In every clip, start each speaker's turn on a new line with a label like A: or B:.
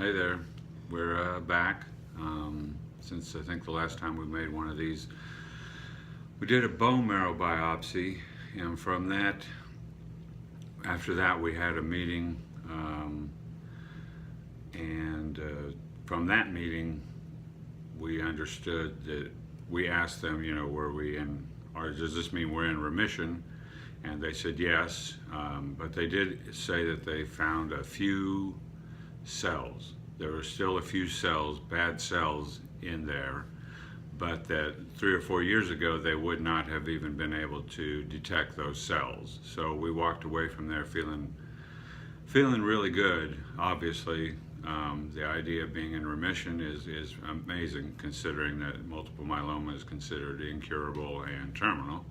A: Hey there, we're back. Since I think the last time we made one of these, we did a bone marrow biopsy, and from that, after that, we had a meeting, and from that meeting, we understood that we asked them, were we in, or does this mean we're in remission? And they said yes, but they did say that they found a few cells. There were still a few cells, bad cells in there, but that 3 or 4 years ago they would not have even been able to detect those cells. So we walked away from there feeling really good. Obviously, the idea of being in remission is amazing, considering that multiple myeloma is considered incurable and terminal.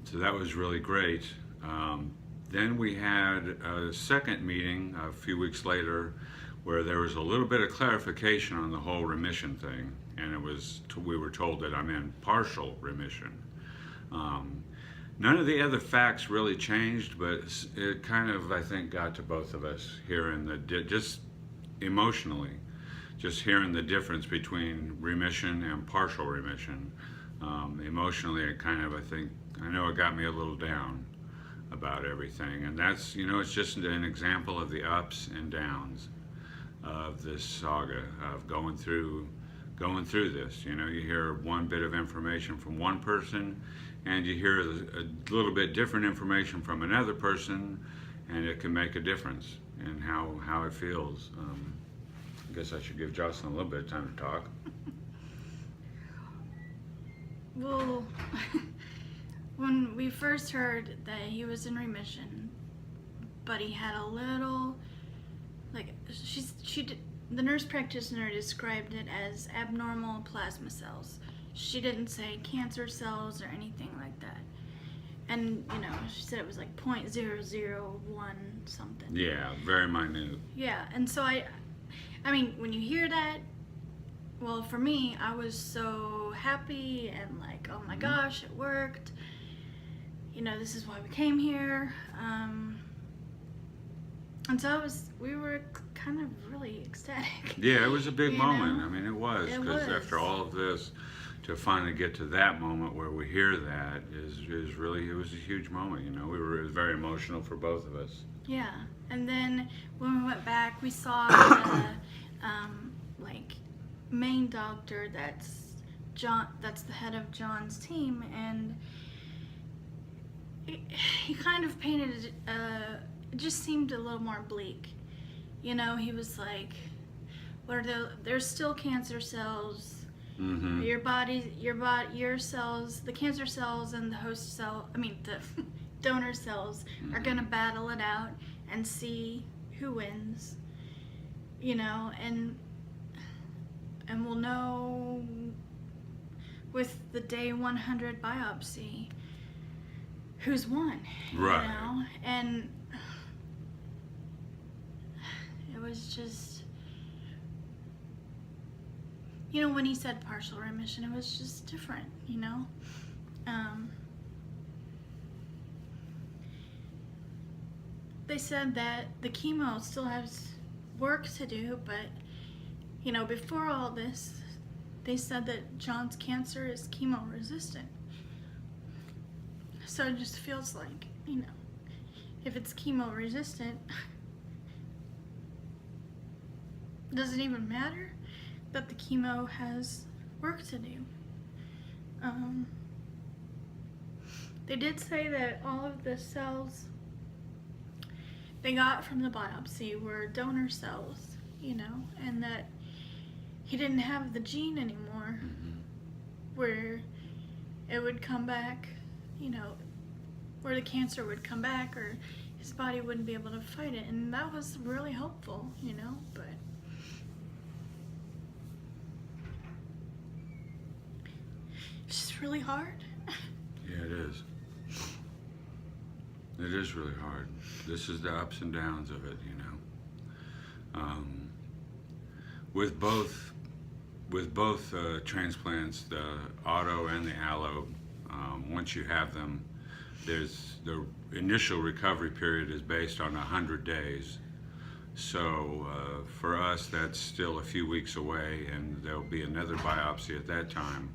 A: So that was really great. Then we had a second meeting a few weeks later where there was a little bit of clarification on the whole remission thing, and we were told that I'm in partial remission. None of the other facts really changed, but it kind of, I think, got to both of us hearing just emotionally, just hearing the difference between remission and partial remission. Emotionally, it kind of, I know it got me a little down about everything, and that's, it's just an example of the ups and downs of this saga of going through this. You hear one bit of information from one person, and you hear a little bit different information from another person, and it can make a difference in how it feels. I guess I should give Jocelyn a little bit of time to talk.
B: Well, when we first heard that he was in remission, but he had a little, the nurse practitioner described it as abnormal plasma cells. She didn't say cancer cells or anything like that. And, she said it was like 0.001 something.
A: Yeah, very minute.
B: Yeah, and so I mean, when you hear that, well, for me, I was so happy and like, oh my gosh, it worked. This is why we came here. And so we were kind of really ecstatic.
A: Yeah, it was a big moment. I mean, it was, because after all of this, to finally get to that moment where we hear that is really, it was a huge moment. It was very emotional for both of us.
B: Yeah, and then when we went back, we saw the main doctor that's the head of John's team, and he kind of painted it just seemed a little more bleak. He was like, there's still cancer cells.
A: Mm-hmm.
B: Your cells, the cancer cells and the host cell, the donor cells are gonna battle it out and see who wins, and we'll know with the day 100 biopsy who's won,
A: right?
B: And it was just, when he said partial remission, it was just different, They said that the chemo still has work to do, but, before all this, they said that John's cancer is chemo resistant. So it just feels like, if it's chemo resistant, does it even matter that the chemo has work to do? They did say that all of the cells they got from the biopsy were donor cells, and that he didn't have the gene anymore, where it would come back, where the cancer would come back, or his body wouldn't be able to fight it, and that was really helpful, but it's just really hard.
A: Yeah, it is. It is really hard. This is the ups and downs of it, With both transplants, the auto and the allo, once you have them, the initial recovery period is based on 100 days. So for us, that's still a few weeks away, and there'll be another biopsy at that time,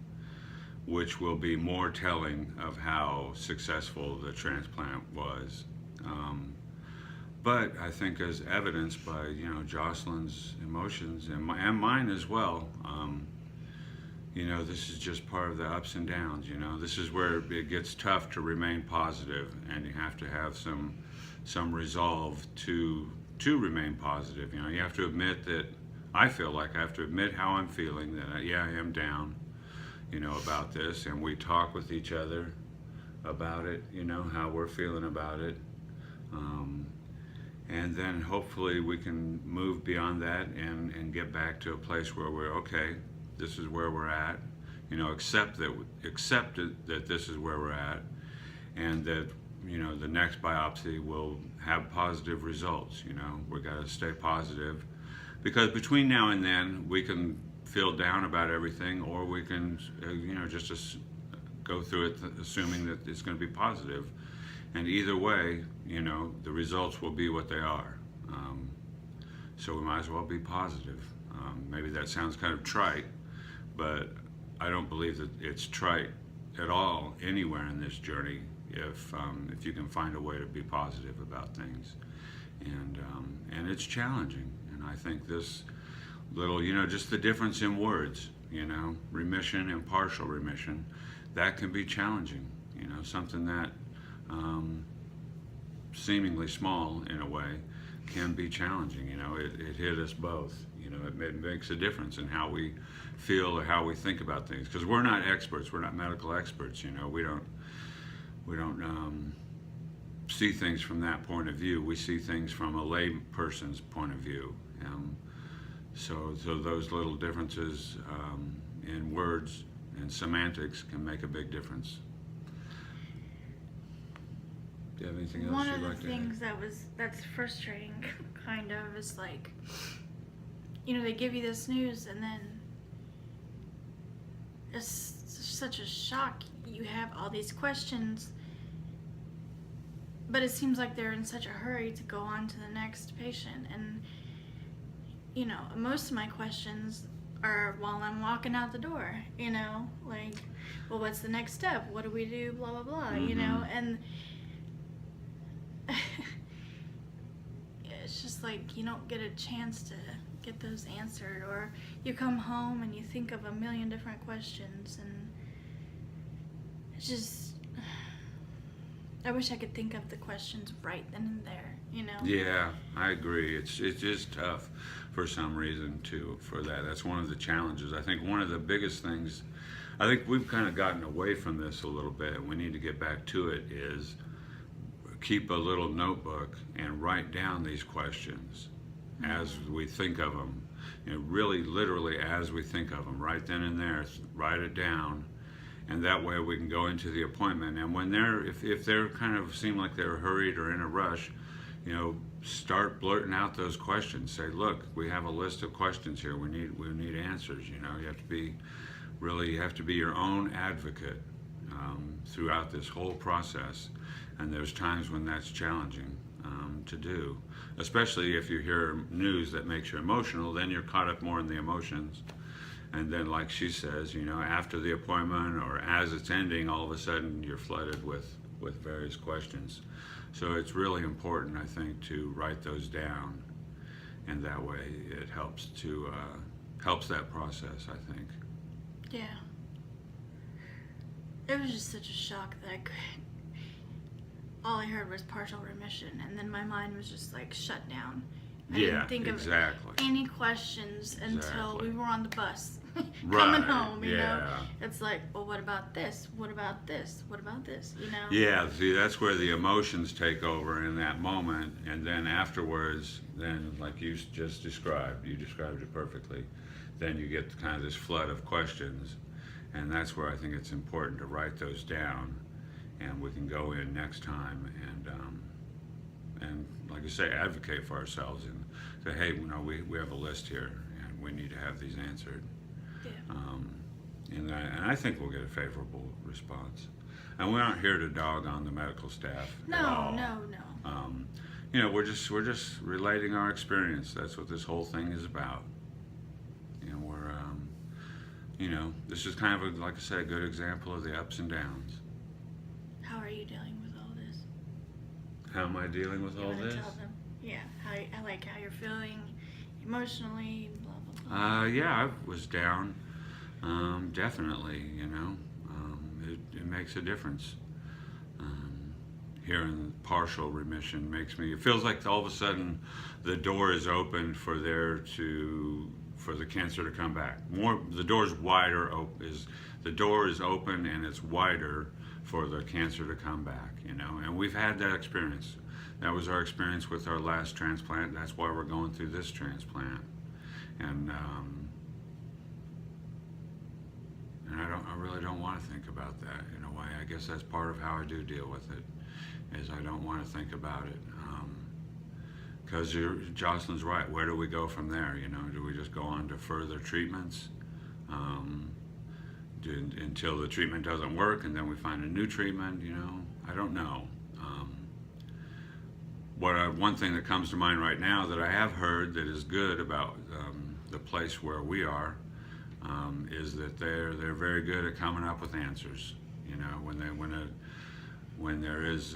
A: which will be more telling of how successful the transplant was. But I think, as evidenced by Jocelyn's emotions and mine as well, this is just part of the ups and downs. This is where it gets tough to remain positive, and you have to have some resolve to remain positive. You have to admit that. I feel like I have to admit how I'm feeling. That I am down, about this, and we talk with each other about it. How we're feeling about it. And then hopefully we can move beyond that and get back to a place where we're okay. This is where we're at. Accept that this is where we're at, and that the next biopsy will have positive results. We got to stay positive, because between now and then we can feel down about everything, or we can just go through it assuming that it's going to be positive. And either way, the results will be what they are. So we might as well be positive. Maybe that sounds kind of trite, but I don't believe that it's trite at all anywhere in this journey if you can find a way to be positive about things. And it's challenging. And I think this little, just the difference in words, remission and partial remission, that can be challenging. Something that seemingly small in a way can be challenging. It hit us both. It makes a difference in how we feel or how we think about things, because we're not experts. We're not medical experts. We don't see things from that point of view. We see things from a lay person's point of view. So those little differences in words and semantics can make a big difference. Do you have anything else
B: One
A: you'd
B: of the
A: like to
B: things that's frustrating, kind of, is like, they give you this news and then it's such a shock. You have all these questions, but it seems like they're in such a hurry to go on to the next patient. And most of my questions are while I'm walking out the door, like, well, what's the next step? What do we do? Blah, blah, blah, and it's just like you don't get a chance to get those answered, or you come home and you think of a million different questions, and it's just, I wish I could think of the questions right then and there,
A: Yeah, I agree. It's just tough for some reason for that. That's one of the challenges. I think one of the biggest things, I think we've kind of gotten away from this a little bit, and we need to get back to it, is keep a little notebook and write down these questions as we think of them. Really literally as we think of them, right then and there, write it down. And that way we can go into the appointment. And when if they're kind of seem like they're hurried or in a rush, start blurting out those questions. Say, look, we have a list of questions here. We need answers. You have to be your own advocate throughout this whole process. And there's times when that's challenging to do, especially if you hear news that makes you emotional. Then you're caught up more in the emotions. And then, like she says, after the appointment or as it's ending, all of a sudden you're flooded with various questions. So it's really important, I think, to write those down, and that way it helps that process, I think.
B: Yeah. It was just such a shock that all I heard was partial remission, and then my mind was just like shut down. I didn't think of any questions until we were on the bus coming home, It's like, well, what about this? What about this? What about this?
A: Yeah, see, that's where the emotions take over in that moment, and then afterwards, like you just described it perfectly, then you get kind of this flood of questions, and that's where I think it's important to write those down, and we can go in next time and like I say, advocate for ourselves and say, hey, we have a list here and we need to have these answered.
B: Yeah.
A: And I think we'll get a favorable response. And we aren't here to dog on the medical staff at all.
B: No.
A: you know, we're just relating our experience. That's what this whole thing is about. You know, we're you know, this is kind of a, like I said, a good example of the ups and downs.
B: How are you dealing with all this?
A: How am I dealing with all
B: You wanna
A: this?
B: tell them? Yeah, how you're feeling emotionally, blah blah blah.
A: Yeah, I was down. Definitely, you know, it makes a difference. Hearing partial remission makes me. It feels like all of a sudden the door is open for the cancer to come back. The door's wider. The door is open and it's wider for the cancer to come back. You know, and we've had that experience. That was our experience with our last transplant. That's why we're going through this transplant. And I really don't want to think about that in a way. I guess that's part of how I do deal with it, is I don't want to think about it. Because Jocelyn's right. Where do we go from there? You know, do we just go on to further treatments until the treatment doesn't work, and then we find a new treatment? You know, I don't know. One thing that comes to mind right now that I have heard that is good about the place where we are is that they're very good at coming up with answers. You know, when there is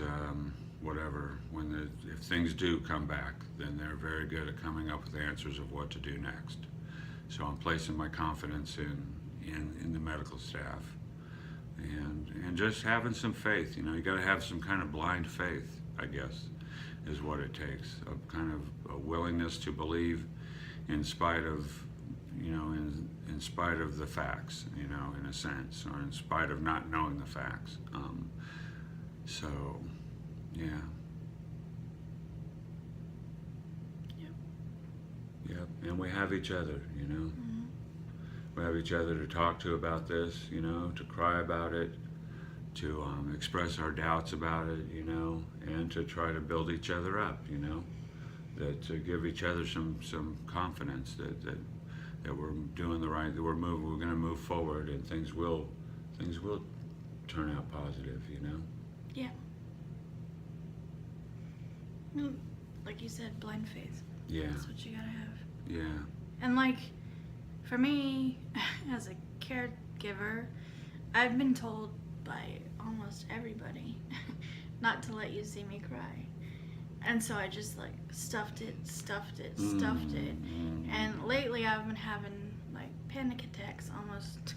A: if things do come back, then they're very good at coming up with answers of what to do next. So I'm placing my confidence in the medical staff, and just having some faith. You know, you got to have some kind of blind faith, I guess, is what it takes. A kind of a willingness to believe in spite of, you know, in spite of the facts, you know, in a sense, or in spite of not knowing the facts. So, yeah. Yep. And we have each other, you know.
B: Mm-hmm.
A: We have each other to talk to about this, you know, to cry about it, to express our doubts about it, you know, and to try to build each other up, you know, to give each other some confidence that we're doing the right, that we're going to move forward, and things will turn out positive, you know.
B: Yeah. Like you said, blind faith.
A: Yeah.
B: That's what you gotta have.
A: Yeah.
B: And like, for me, as a caregiver, I've been told by almost everybody not to let you see me cry. And so I just like stuffed it. And lately I've been having like panic attacks almost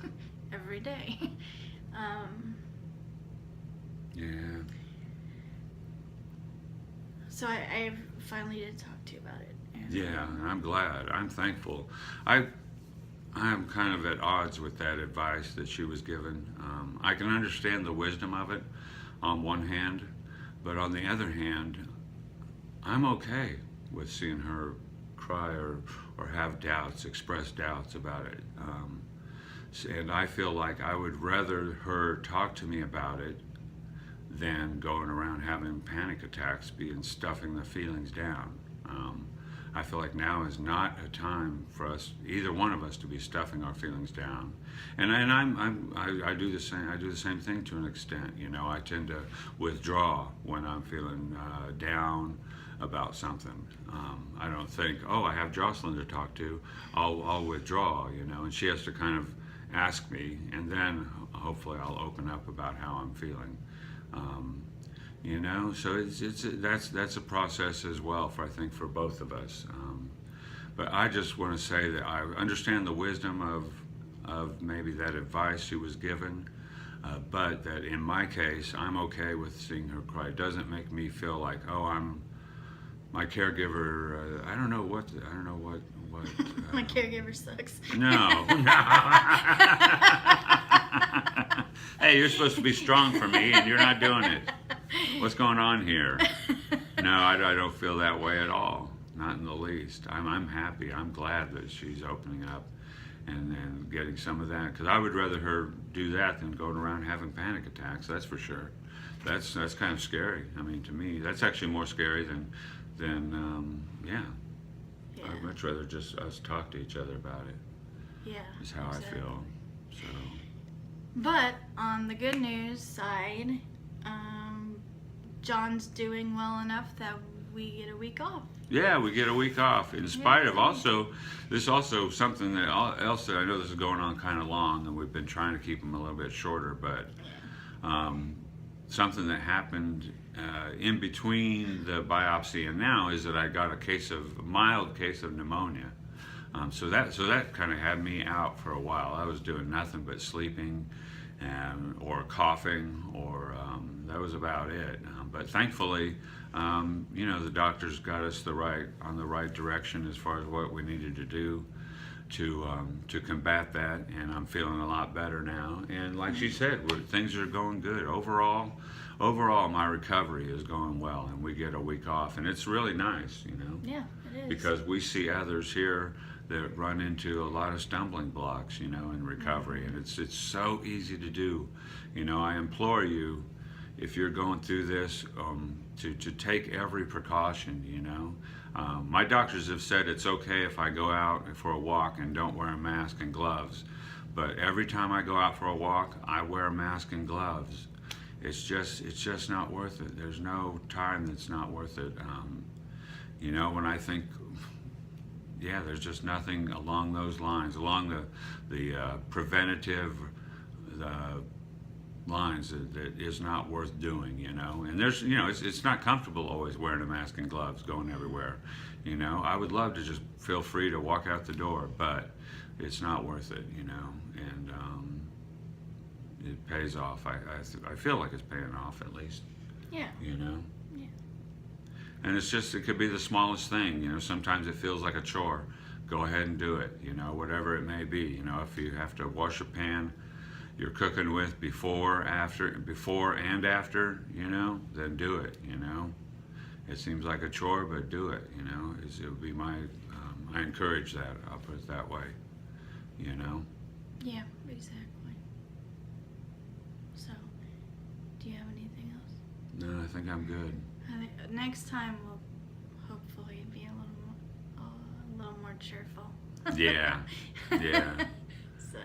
B: every day.
A: Yeah.
B: So I finally did talk to you about it. And
A: Yeah, and I'm glad. I'm thankful. I'm kind of at odds with that advice that she was given. I can understand the wisdom of it on one hand, but on the other hand, I'm okay with seeing her cry or have doubts, express doubts about it. And I feel like I would rather her talk to me about it than going around having panic attacks, stuffing the feelings down. I feel like now is not a time for us, either one of us, to be stuffing our feelings down. And I do the same. I do the same thing to an extent. You know, I tend to withdraw when I'm feeling down about something. I don't think, oh, I have Jocelyn to talk to. I'll withdraw. You know, and she has to kind of ask me, and then hopefully I'll open up about how I'm feeling. You know, so that's a process as well for, I think, for both of us. But I just want to say that I understand the wisdom of maybe that advice she was given, but that in my case, I'm okay with seeing her cry. It doesn't make me feel like, oh, I'm my caregiver. I don't know what.
B: my caregiver sucks.
A: No. Hey, you're supposed to be strong for me, and you're not doing it. What's going on here? No, I don't feel that way at all. Not in the least. I'm happy. I'm glad that she's opening up and getting some of that. Because I would rather her do that than going around having panic attacks. That's for sure. That's kind of scary. I mean, to me, that's actually more scary than yeah. I'd much rather just us talk to each other about it.
B: Yeah.
A: Is how
B: exactly.
A: I feel. So.
B: But on the good news side, John's doing well enough that we get a week off.
A: Yeah, we get a week off. In spite of this also something else that I know this is going on kind of long, and we've been trying to keep them a little bit shorter, but something that happened in between the biopsy and now is that I got a mild case of pneumonia. So that kind of had me out for a while. I was doing nothing but sleeping or coughing, or that was about it. But thankfully, the doctors got us on the right direction as far as what we needed to do to combat that, and I'm feeling a lot better now. And like she said, things are going good overall. Overall, my recovery is going well, and we get a week off, and it's really nice,
B: Yeah, it is.
A: because we see others here that run into a lot of stumbling blocks, in recovery, and it's so easy to do. I implore you, if you're going through this, to take every precaution. My doctors have said it's okay if I go out for a walk and don't wear a mask and gloves, but every time I go out for a walk, I wear a mask and gloves. It's just not worth it. There's no time that's not worth it. When I think, there's just nothing along those lines, along the preventative lines that is not worth doing, And there's, it's not comfortable always wearing a mask and gloves going everywhere, I would love to just feel free to walk out the door, but it's not worth it, and it pays off. I feel like it's paying off at least.
B: Yeah.
A: Yeah. And it could be the smallest thing, sometimes it feels like a chore. Go ahead and do it, whatever it may be. If you have to wash a pan you're cooking with before and after, then do it, It seems like a chore, but do it, It would be I encourage that, I'll put it that way,
B: Yeah, exactly. So, do you have anything else?
A: No, I think I'm good.
B: I think next time we'll hopefully be a little more cheerful.
A: Yeah.
B: So.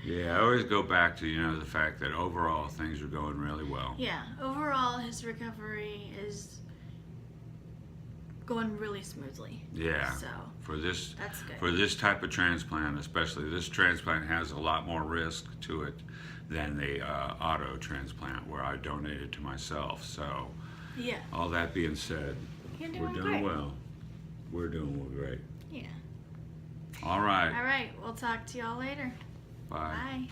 A: Yeah, I always go back to, the fact that overall things are going really well.
B: Yeah, overall his recovery is going really smoothly.
A: Yeah.
B: So.
A: That's
B: good.
A: For this type of transplant, especially, this transplant has a lot more risk to it than the auto transplant where I donated to myself. So,
B: yeah.
A: All that being said,
B: You're
A: we're doing
B: great.
A: well. We're doing great.
B: Yeah.
A: All right.
B: All right. We'll talk to y'all later.
A: Bye.
B: Bye.